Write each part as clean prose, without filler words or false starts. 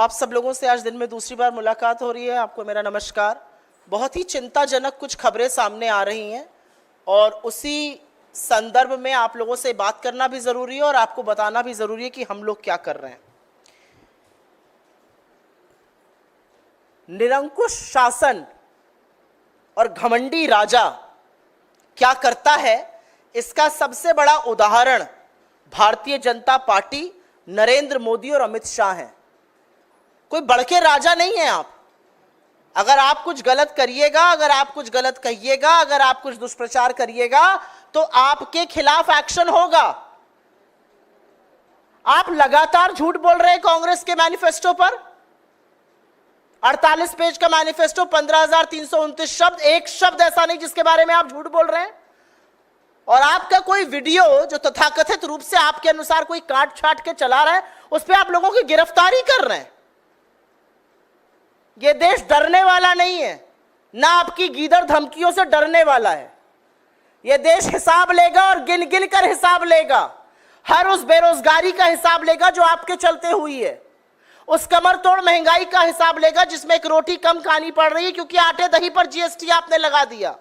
आप सब लोगों से आज दिन में दूसरी बार मुलाकात हो रही है। आपको मेरा नमस्कार। बहुत ही चिंताजनक कुछ खबरें सामने आ रही हैं और उसी संदर्भ में आप लोगों से बात करना भी ज़रूरी है और आपको बताना भी ज़रूरी है कि हम लोग क्या कर रहे हैं। निरंकुश शासन और घमंडी राजा क्या करता है, इसका सबसे बड़ा उदाहरण भारतीय जनता पार्टी, नरेंद्र मोदी और अमित शाह हैं। कोई बड़के राजा नहीं है आप। अगर आप कुछ गलत करिएगा, अगर आप कुछ गलत कहिएगा, अगर आप कुछ दुष्प्रचार करिएगा तो आपके खिलाफ एक्शन होगा। आप लगातार झूठ बोल रहे हैं कांग्रेस के मैनिफेस्टो पर। 48 पेज का मैनिफेस्टो, 15,329 शब्द, एक शब्द ऐसा नहीं जिसके बारे में आप झूठ बोल रहे हैं। और आपका कोई वीडियो जो तथाकथित रूप से आपके अनुसार कोई काट छाट के चला रहा है, उस पर आप लोगों की गिरफ्तारी कर रहे हैं। यह देश डरने वाला नहीं है, ना आपकी गीदड़ धमकियों से डरने वाला है। यह देश हिसाब लेगा और गिन गिन कर हिसाब लेगा। हर उस बेरोजगारी का हिसाब लेगा जो आपके चलते हुई है, उस कमर तोड़ महंगाई का हिसाब लेगा जिसमें एक रोटी कम खानी पड़ रही है क्योंकि आटे दही पर जीएसटी आपने लगा दिया।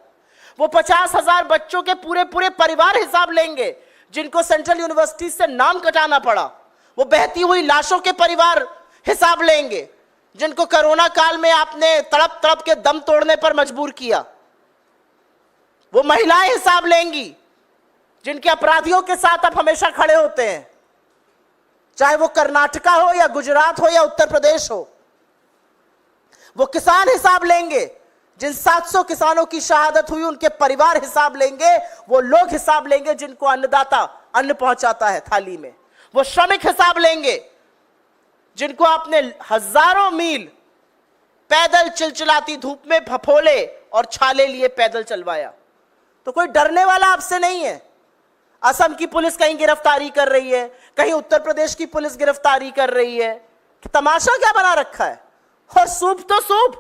वो 50,000 बच्चों के पूरे पूरे परिवार हिसाब लेंगे जिनको सेंट्रल यूनिवर्सिटी से नाम कटाना पड़ा। वो बहती हुई लाशों के परिवार हिसाब लेंगे जिनको कोरोना काल में आपने तड़प तड़प के दम तोड़ने पर मजबूर किया। वो महिलाएं हिसाब लेंगी जिनके अपराधियों के साथ आप हमेशा खड़े होते हैं, चाहे वो कर्नाटका हो या गुजरात हो या उत्तर प्रदेश हो। वो किसान हिसाब लेंगे, जिन 700 किसानों की शहादत हुई उनके परिवार हिसाब लेंगे। वो लोग हिसाब लेंगे जिनको अन्नदाता अन्न पहुंचाता है थाली में। वो श्रमिक हिसाब लेंगे जिनको आपने हजारों मील पैदल चिलचिलाती धूप में फफोले और छाले लिए पैदल चलवाया। तो कोई डरने वाला आपसे नहीं है। असम की पुलिस कहीं गिरफ्तारी कर रही है, कहीं उत्तर प्रदेश की पुलिस गिरफ्तारी कर रही है। तमाशा क्या बना रखा है। और सूप तो सूप,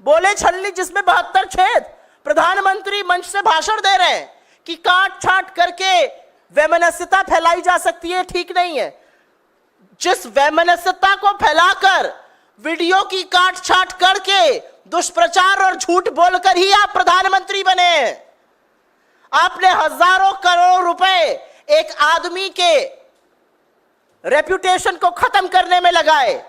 बोले छलनी जिसमें 72 छेद। प्रधानमंत्री मंच से भाषण दे रहे हैं कि काट छाट करके वैमनस्यता फैलाई जा सकती है, ठीक नहीं है। जिस वैमनस्यता को फैलाकर वीडियो की काट छाट करके दुष्प्रचार और झूठ बोलकर ही आप प्रधानमंत्री बने हैं। आपने हजारों करोड़ रुपए एक आदमी के रेप्यूटेशन को खत्म करने में लगाए,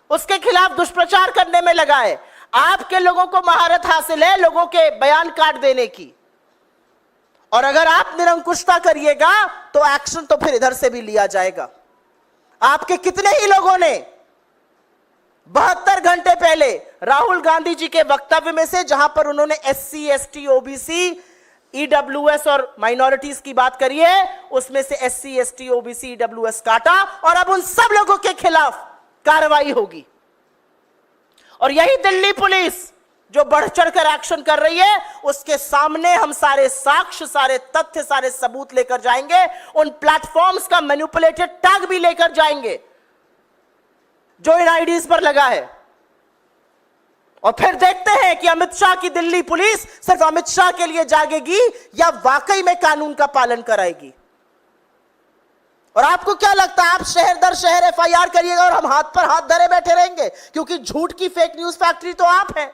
उसके खिलाफ दुष्प्रचार करने में लगाए। आपके लोगों को महारत हासिल है लोगों के बयान काट देने की। और अगर आप निरंकुशता करिएगा तो एक्शन तो फिर इधर से भी लिया जाएगा। आपके कितने ही लोगों ने 72 घंटे पहले राहुल गांधी जी के वक्तव्य में से, जहां पर उन्होंने SC, ST, OBC, EWS और माइनॉरिटीज की बात करी है, उसमें से SC, ST, OBC, EWS काटा और अब उन सब लोगों के खिलाफ कार्रवाई होगी। और यही दिल्ली पुलिस जो बढ़ चढ़कर एक्शन कर रही है, उसके सामने हम सारे साक्ष्य, सारे तथ्य, सारे सबूत लेकर जाएंगे। उन प्लेटफॉर्म्स का मैनिपुलेटेड टैग भी लेकर जाएंगे जो इन आईडीज पर लगा है। और फिर देखते हैं कि अमित शाह की दिल्ली पुलिस सिर्फ अमित शाह के लिए जागेगी या वाकई में कानून का पालन कराएगी। और आपको क्या लगता है, आप शहर दर शहर FIR करिएगा और हम हाथ पर हाथ धरे बैठे रहेंगे? क्योंकि झूठ की फेक न्यूज फैक्ट्री तो आप हैं।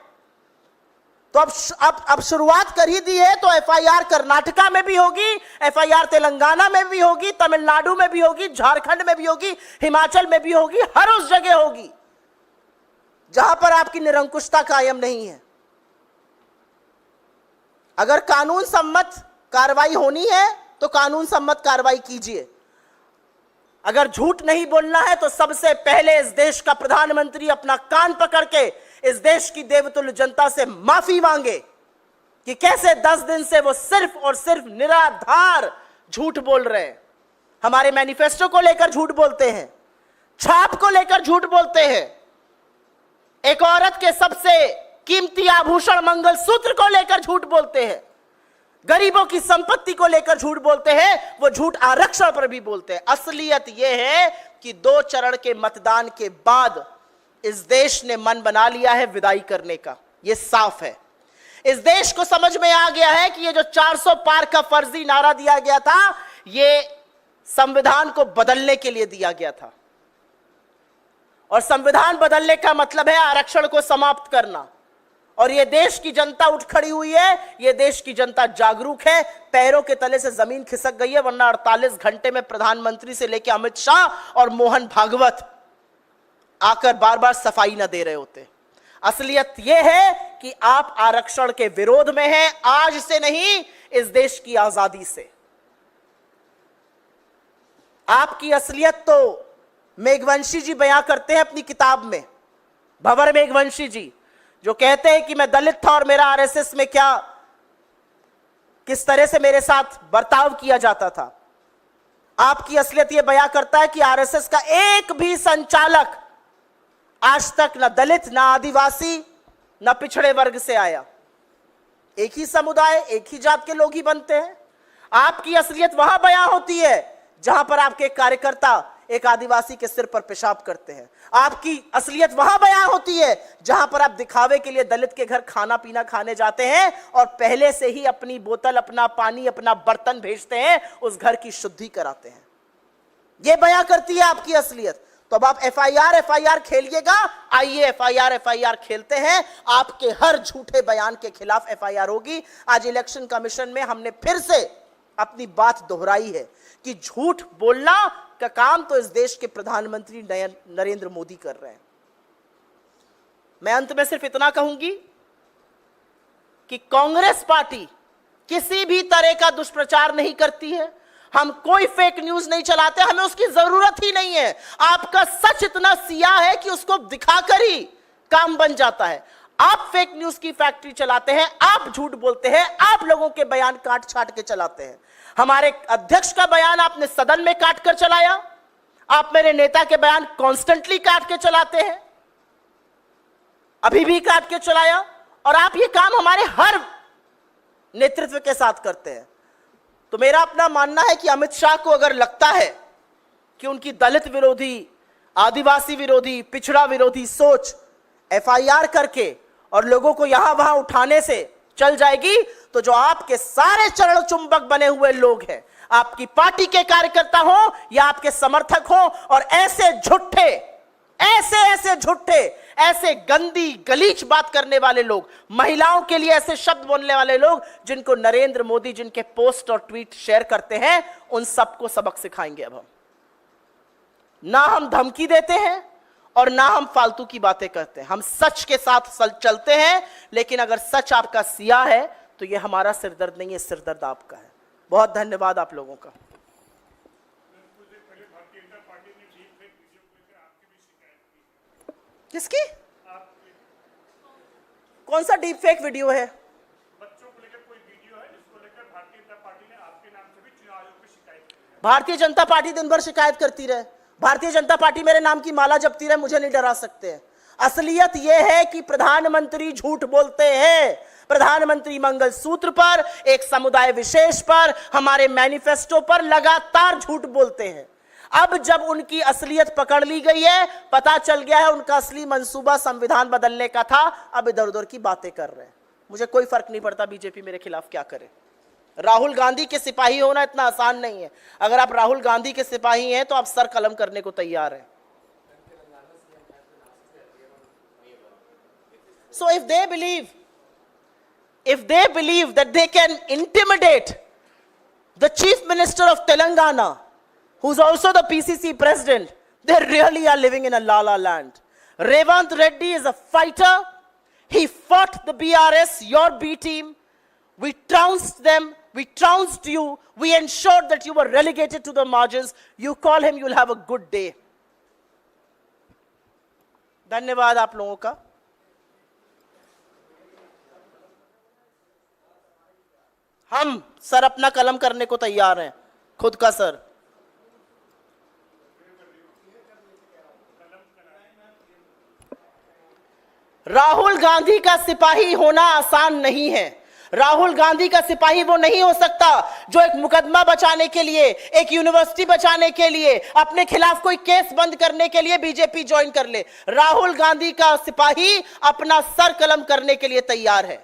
तो अब शुरुआत कर ही दी है तो FIR कर्नाटका में भी होगी, FIR तेलंगाना में भी होगी, तमिलनाडु में भी होगी, झारखंड में भी होगी, हिमाचल में भी होगी, हर उस जगह होगी जहां पर आपकी निरंकुशता कायम नहीं है। अगर कानून सम्मत कार्रवाई होनी है तो कानून सम्मत कार्रवाई कीजिए। अगर झूठ नहीं बोलना है तो सबसे पहले इस देश का प्रधानमंत्री अपना कान पकड़ के इस देश की देवतुल्य जनता से माफी मांगे कि कैसे 10 दिन से वो सिर्फ और सिर्फ निराधार झूठ बोल रहे हैं। हमारे मैनिफेस्टो को लेकर झूठ बोलते हैं, छाप को लेकर झूठ बोलते हैं, एक औरत के सबसे कीमती आभूषण मंगलसूत्र को लेकर झूठ बोलते हैं, गरीबों की संपत्ति को लेकर झूठ बोलते हैं, वो झूठ आरक्षण पर भी बोलते हैं। असलियत यह है कि 2 चरण के मतदान के बाद इस देश ने मन बना लिया है विदाई करने का। यह साफ है। इस देश को समझ में आ गया है कि ये जो 400 पार का फर्जी नारा दिया गया था, ये संविधान को बदलने के लिए दिया गया था। और संविधान बदलने का मतलब है आरक्षण को समाप्त करना। और ये देश की जनता उठ खड़ी हुई है, ये देश की जनता जागरूक है, पैरों के तले से जमीन खिसक गई है, वरना 48 घंटे में प्रधानमंत्री से लेकर अमित शाह और मोहन भागवत आकर बार बार सफाई न दे रहे होते। असलियत यह है कि आप आरक्षण के विरोध में हैं, आज से नहीं, इस देश की आजादी से। आपकी असलियत तो मेघवंशी जी बयां करते हैं अपनी किताब में, भंवर मेघवंशी जी, जो कहते हैं कि मैं दलित था और मेरा आरएसएस में किस तरह से मेरे साथ बर्ताव किया जाता था। आपकी असलियत यह बयां करता है कि आरएसएस का एक भी संचालक आज तक न दलित, न आदिवासी, न पिछड़े वर्ग से आया। एक ही समुदाय, एक ही जात के लोग ही बनते हैं। आपकी असलियत वहां बयां होती है जहां पर आपके कार्यकर्ता एक आदिवासी के सिर पर पेशाब करते हैं। आपकी असलियत वहां बयां होती है जहां पर आप दिखावे के लिए दलित के घर खाना पीना खाने जाते हैं और पहले से ही अपनी बोतल, अपना पानी, अपना बर्तन भेजते हैं, उस घर की शुद्धि कराते हैं। यह बयां करती है आपकी असलियत। तो अब आप एफआईआर खेलिएगा, आइए एफआईआर खेलते हैं। आपके हर झूठे बयान के खिलाफ एफआईआर होगी। आज इलेक्शन कमीशन में हमने फिर से अपनी बात दोहराई है कि झूठ बोलना का काम तो इस देश के प्रधानमंत्री नरेंद्र मोदी कर रहे हैं। मैं अंत में सिर्फ इतना कहूंगी कि कांग्रेस पार्टी किसी भी तरह का दुष्प्रचार नहीं करती है। हम कोई फेक न्यूज नहीं चलाते, हमें उसकी जरूरत ही नहीं है। आपका सच इतना सिया है कि उसको दिखाकर ही काम बन जाता है। आप फेक न्यूज की फैक्ट्री चलाते हैं, आप झूठ बोलते हैं, आप लोगों के बयान काट छाट के चलाते हैं। हमारे अध्यक्ष का बयान आपने सदन में काट कर चलाया, आप मेरे नेता के बयान कॉन्स्टेंटली काट के चलाते हैं, अभी भी काट के चलाया, और आप ये काम हमारे हर नेतृत्व के साथ करते हैं। तो मेरा अपना मानना है कि अमित शाह को अगर लगता है कि उनकी दलित विरोधी, आदिवासी विरोधी, पिछड़ा विरोधी सोच एफआईआर करके और लोगों को यहां वहां उठाने से चल जाएगी, तो जो आपके सारे चरण चुंबक बने हुए लोग हैं, आपकी पार्टी के कार्यकर्ता हो या आपके समर्थक हो, और ऐसे झूठे, ऐसे गंदी गलीच बात करने वाले लोग, महिलाओं के लिए ऐसे शब्द बोलने वाले लोग, जिनको नरेंद्र मोदी जिनके पोस्ट और ट्वीट शेयर करते हैं, उन सबको सबक सिखाएंगे। अब हम ना हम धमकी देते हैं और ना हम फालतू की बातें करते हैं, हम सच के साथ चलते हैं। लेकिन अगर सच आपका सिया है तो यह हमारा सिरदर्द नहीं है, सिरदर्द आपका है। बहुत धन्यवाद आप लोगों का। किसकी? कौन सा डीप फेक वीडियो है? बच्चों को लेकर कोई वीडियो है जिसको लेकर भारतीय जनता पार्टी ने आपके नाम से भी चुनाव आयोग में शिकायत की है। भारतीय जनता पार्टी दिन भर शिकायत करती रहे, भारतीय जनता पार्टी मेरे नाम की माला जपती रहे, मुझे नहीं डरा सकते हैं। असलियत यह है कि प्रधानमंत्री झूठ बोलते हैं। प्रधानमंत्री मंगलसूत्र पर, एक समुदाय विशेष पर, हमारे मैनिफेस्टो पर लगातार झूठ बोलते हैं। अब जब उनकी असलियत पकड़ ली गई है, पता चल गया है उनका असली मंसूबा संविधान बदलने का था, अब इधर उधर की बातें कर रहे हैं। मुझे कोई फर्क नहीं पड़ता बीजेपी मेरे खिलाफ क्या करे। राहुल गांधी के सिपाही होना इतना आसान नहीं है। अगर आप राहुल गांधी के सिपाही हैं तो आप सर कलम करने को तैयार हैं। So if they believe that they can intimidate the chief minister of Telangana, who's also the PCC president, they really are living in a la-la land. Revant Reddy is a fighter. He fought the BRS, your B team. We trounced them. We trounced you. We ensured that you were relegated to the margins. You call him, you'll have a good day. धन्यवाद आप लोगों का। हम sir अपना कलम करने को तैयार हैं, खुद का सर। राहुल गांधी का सिपाही होना आसान नहीं है। राहुल गांधी का सिपाही वो नहीं हो सकता जो एक मुकदमा बचाने के लिए, एक यूनिवर्सिटी बचाने के लिए, अपने खिलाफ कोई केस बंद करने के लिए बीजेपी ज्वाइन कर ले। राहुल गांधी का सिपाही अपना सर कलम करने के लिए तैयार है।